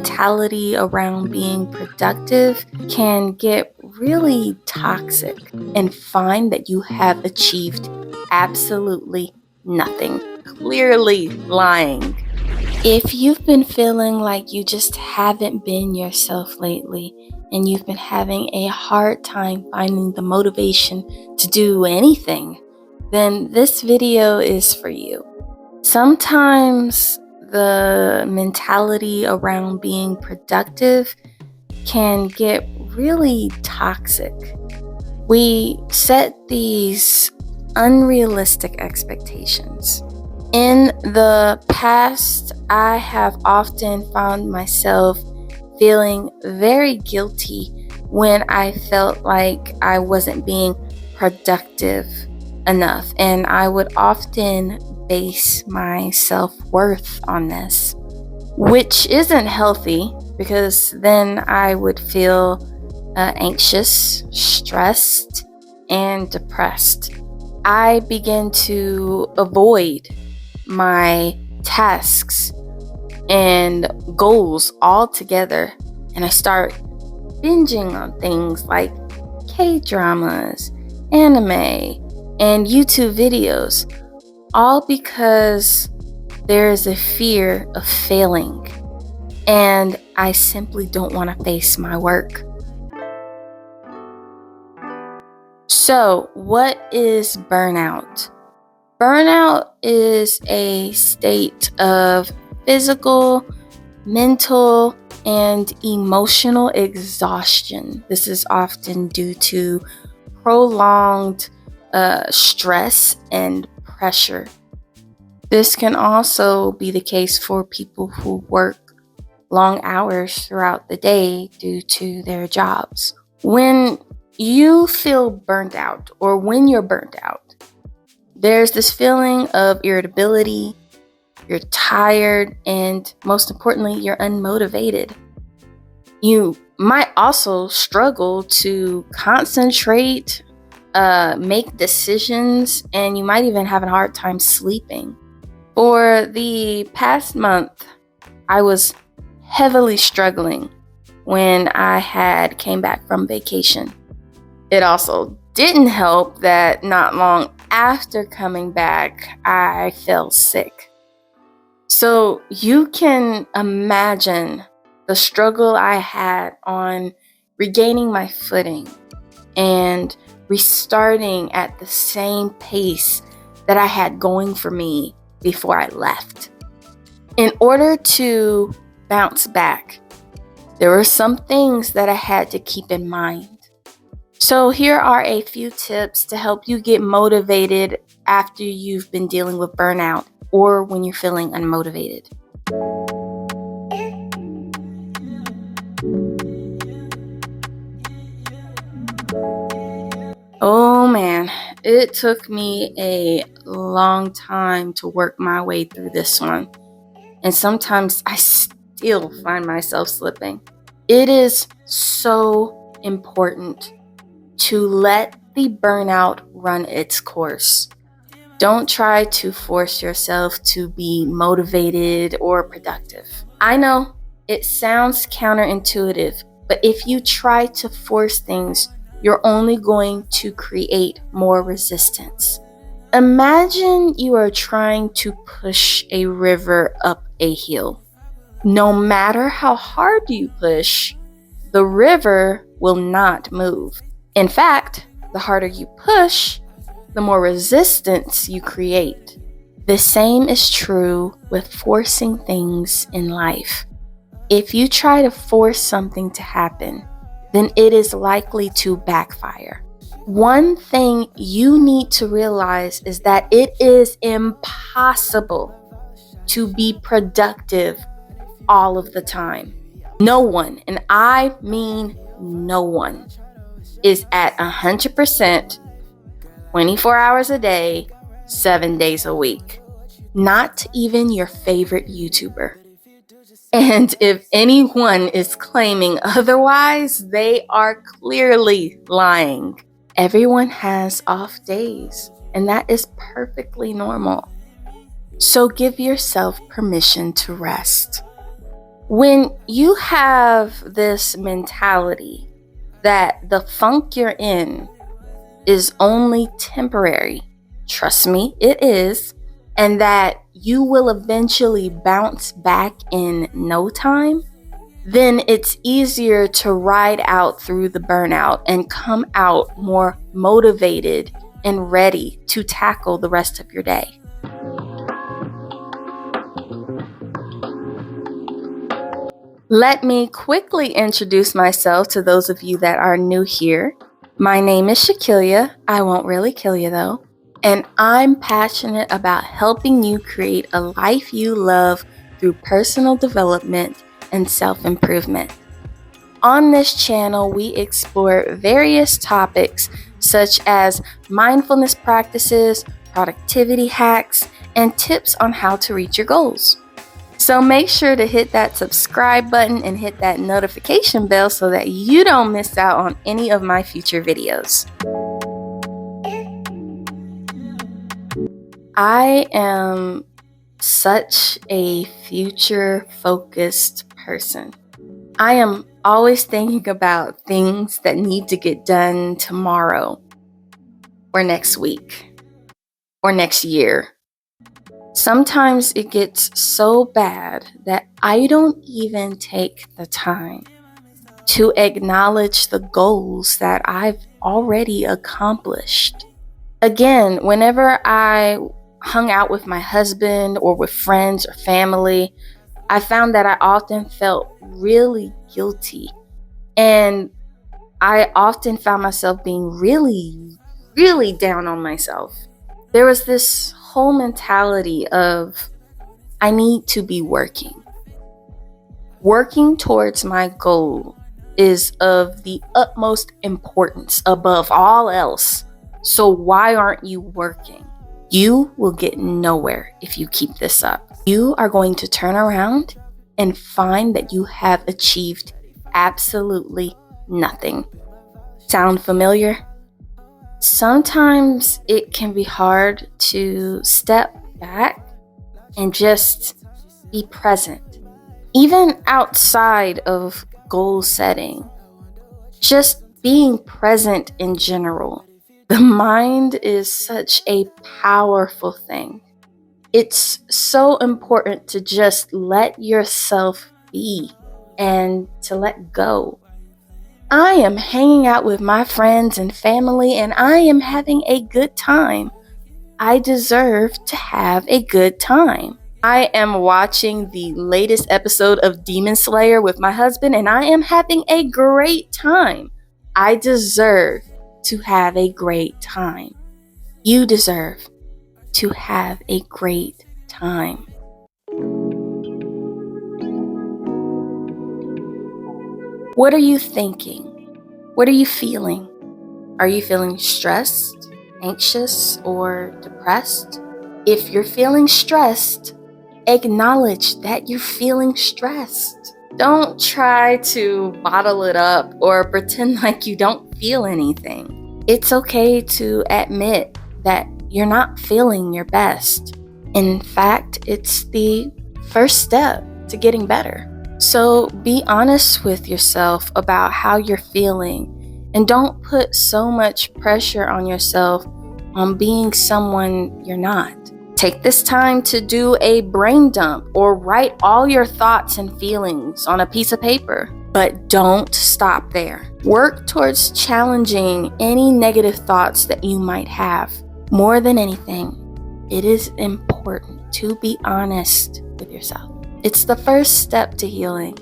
mentality around being productive can get really toxic and find that you have achieved absolutely nothing. Clearly lying. If you've been feeling like you just haven't been yourself lately and you've been having a hard time finding the motivation to do anything, then this video is for you. Sometimes the mentality around being productive can get really toxic. We set these unrealistic expectations. In the past, I have often found myself feeling very guilty when I felt like I wasn't being productive enough, and I would often base my self-worth on this, which isn't healthy because then I would feel anxious, stressed, and depressed. I begin to avoid my tasks and goals altogether, and I start binging on things like K-dramas, anime, and YouTube videos, all because there is a fear of failing, and I simply don't want to face my work. So, what is burnout? Burnout is a state of physical, mental, and emotional exhaustion. This is often due to prolonged stress and pressure. This can also be the case for people who work long hours throughout the day due to their jobs. When you feel burnt out, or when you're burnt out, there's this feeling of irritability, you're tired, and most importantly, you're unmotivated. You might also struggle to concentrate, make decisions, and you might even have a hard time sleeping. For the past month, I was heavily struggling when I came back from vacation. It also didn't help that not long after coming back, I fell sick. So you can imagine the struggle I had on regaining my footing and restarting at the same pace that I had going for me before I left. In order to bounce back, there were some things that I had to keep in mind. So here are a few tips to help you get motivated after you've been dealing with burnout or when you're feeling unmotivated. Oh man, it took me a long time to work my way through this one. And sometimes I still find myself slipping. It is so important to let the burnout run its course. Don't try to force yourself to be motivated or productive. I know it sounds counterintuitive, but if you try to force things, you're only going to create more resistance. Imagine you are trying to push a river up a hill. No matter how hard you push, the river will not move. In fact, the harder you push, the more resistance you create. The same is true with forcing things in life. If you try to force something to happen, then it is likely to backfire. One thing you need to realize is that it is impossible to be productive all of the time. No one, and I mean no one, is at 100% 24 hours a day, 7 days a week. Not even your favorite YouTuber. And if anyone is claiming otherwise, they are clearly lying. Everyone has off days, and that is perfectly normal. So give yourself permission to rest. When you have this mentality that the funk you're in is only temporary, trust me, it is, and that you will eventually bounce back in no time, then it's easier to ride out through the burnout and come out more motivated and ready to tackle the rest of your day. Let me quickly introduce myself to those of you that are new here. My name is Shakilia. I won't really kill you though. And I'm passionate about helping you create a life you love through personal development and self-improvement. On this channel, we explore various topics such as mindfulness practices, productivity hacks, and tips on how to reach your goals. So make sure to hit that subscribe button and hit that notification bell so that you don't miss out on any of my future videos. I am such a future-focused person. I am always thinking about things that need to get done tomorrow, or next week, or next year. Sometimes it gets so bad that I don't even take the time to acknowledge the goals that I've already accomplished. Again, whenever I hung out with my husband or with friends or family, I found that I often felt really guilty. And I often found myself being really, really down on myself. There was this whole mentality of, I need to be working. Working towards my goal is of the utmost importance above all else. So why aren't you working? You will get nowhere if you keep this up. You are going to turn around and find that you have achieved absolutely nothing. Sound familiar? Sometimes it can be hard to step back and just be present. Even outside of goal setting, just being present in general. The mind is such a powerful thing. It's so important to just let yourself be and to let go. I am hanging out with my friends and family and I am having a good time. I deserve to have a good time. I am watching the latest episode of Demon Slayer with my husband and I am having a great time. I deserve to have a great time. You deserve to have a great time. What are you thinking? What are you feeling? Are you feeling stressed, anxious, or depressed? If you're feeling stressed, acknowledge that you're feeling stressed. Don't try to bottle it up or pretend like you don't feel anything. It's okay to admit that you're not feeling your best. In fact, it's the first step to getting better. So be honest with yourself about how you're feeling and don't put so much pressure on yourself on being someone you're not. Take this time to do a brain dump or write all your thoughts and feelings on a piece of paper. But don't stop there. Work towards challenging any negative thoughts that you might have. More than anything, it is important to be honest with yourself. It's the first step to healing.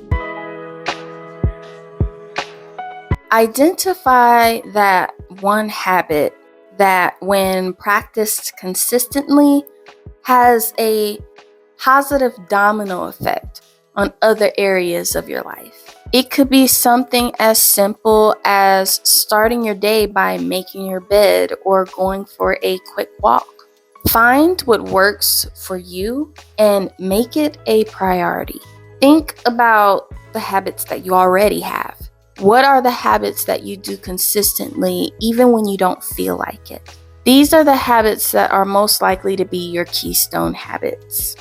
Identify that one habit that, when practiced consistently, has a positive domino effect on other areas of your life. It could be something as simple as starting your day by making your bed or going for a quick walk. Find what works for you and make it a priority. Think about the habits that you already have. What are the habits that you do consistently even when you don't feel like it? These are the habits that are most likely to be your keystone habits.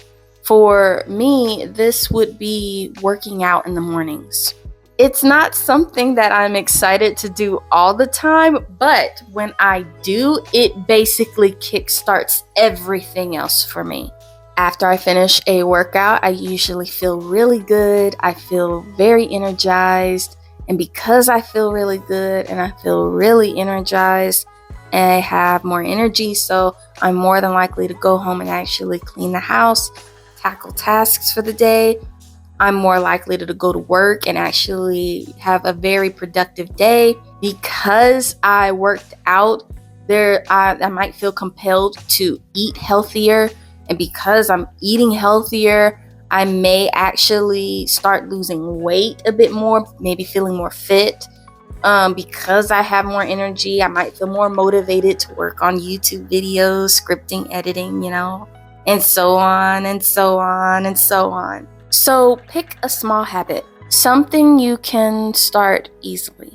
For me, this would be working out in the mornings. It's not something that I'm excited to do all the time, but when I do, it basically kickstarts everything else for me. After I finish a workout, I usually feel really good. I feel very energized. And because I feel really good and I feel really energized, I have more energy, so I'm more than likely to go home and actually clean the house, tackle tasks for the day. I'm more likely to go to work and actually have a very productive day. Because I worked out, I might feel compelled to eat healthier. And because I'm eating healthier, I may actually start losing weight a bit more, maybe feeling more fit. Because I have more energy, I might feel more motivated to work on YouTube videos, scripting, editing, and so on and so on and so on. So pick a small habit, something you can start easily.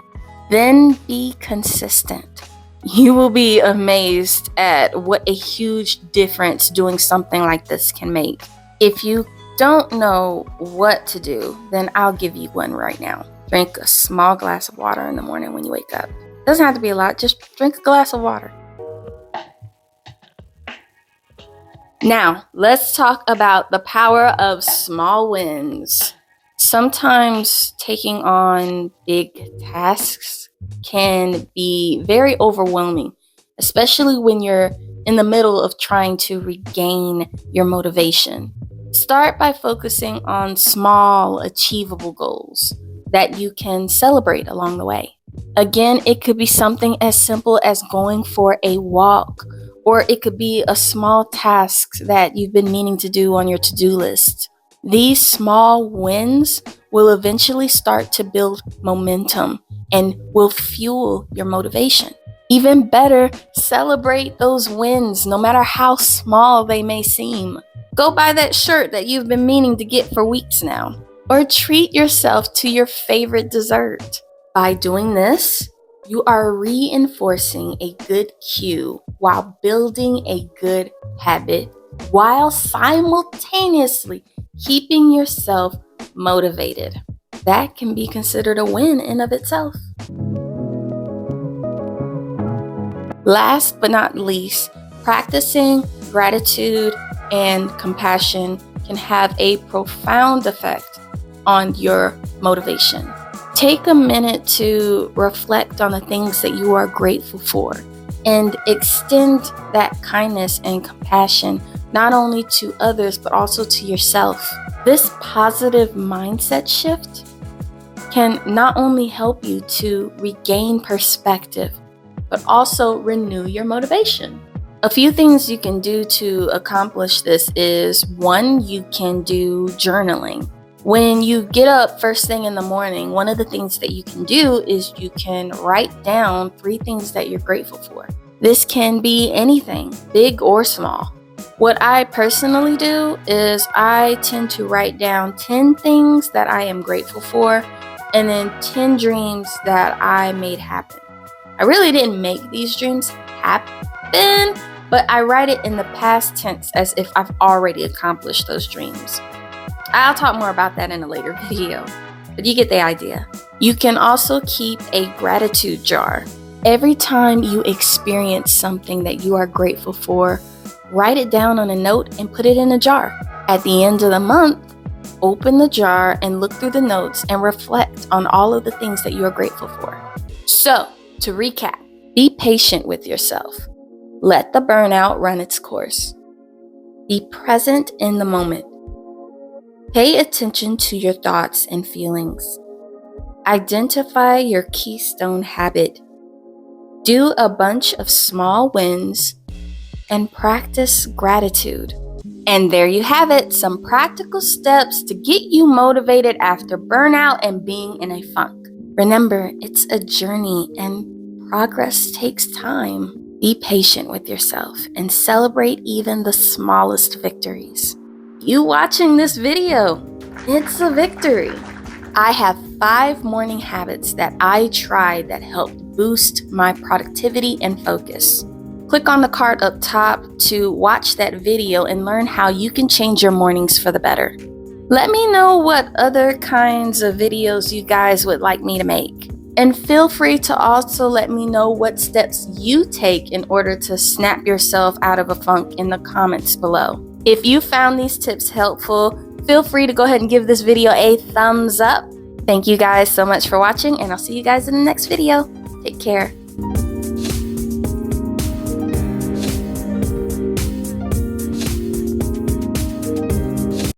Then be consistent. You will be amazed at what a huge difference doing something like this can make. If you don't know what to do, then I'll give you one right now. Drink a small glass of water in the morning when you wake up. Doesn't have to be a lot, just drink a glass of water. Now, let's talk about the power of small wins. Sometimes taking on big tasks can be very overwhelming, especially when you're in the middle of trying to regain your motivation. Start by focusing on small, achievable goals that you can celebrate along the way. Again, it could be something as simple as going for a walk, or it could be a small task that you've been meaning to do on your to-do list. These small wins will eventually start to build momentum and will fuel your motivation. Even better, celebrate those wins, no matter how small they may seem. Go buy that shirt that you've been meaning to get for weeks now, or treat yourself to your favorite dessert. By doing this, you are reinforcing a good cue while building a good habit, while simultaneously keeping yourself motivated. That can be considered a win in of itself. Last but not least, practicing gratitude and compassion can have a profound effect on your motivation. Take a minute to reflect on the things that you are grateful for and extend that kindness and compassion not only to others but also to yourself. This positive mindset shift can not only help you to regain perspective but also renew your motivation. A few things you can do to accomplish this is, one, you can do journaling. When you get up first thing in the morning, one of the things that you can do is you can write down 3 things that you're grateful for. This can be anything, big or small. What I personally do is I tend to write down 10 things that I am grateful for and then 10 dreams that I made happen. I really didn't make these dreams happen, but I write it in the past tense as if I've already accomplished those dreams. I'll talk more about that in a later video, but you get the idea. You can also keep a gratitude jar. Every time you experience something that you are grateful for, write it down on a note and put it in a jar. At the end of the month, open the jar and look through the notes and reflect on all of the things that you are grateful for. So, to recap, be patient with yourself. Let the burnout run its course. Be present in the moment. Pay attention to your thoughts and feelings. Identify your keystone habit. Do a bunch of small wins and practice gratitude. And there you have it, some practical steps to get you motivated after burnout and being in a funk. Remember, it's a journey and progress takes time. Be patient with yourself and celebrate even the smallest victories. You watching this video, it's a victory. I have 5 morning habits that I tried that helped boost my productivity and focus. Click on the card up top to watch that video and learn how you can change your mornings for the better. Let me know what other kinds of videos you guys would like me to make. And feel free to also let me know what steps you take in order to snap yourself out of a funk in the comments below. If you found these tips helpful, feel free to go ahead and give this video a thumbs up. Thank you guys so much for watching, and I'll see you guys in the next video. Take care.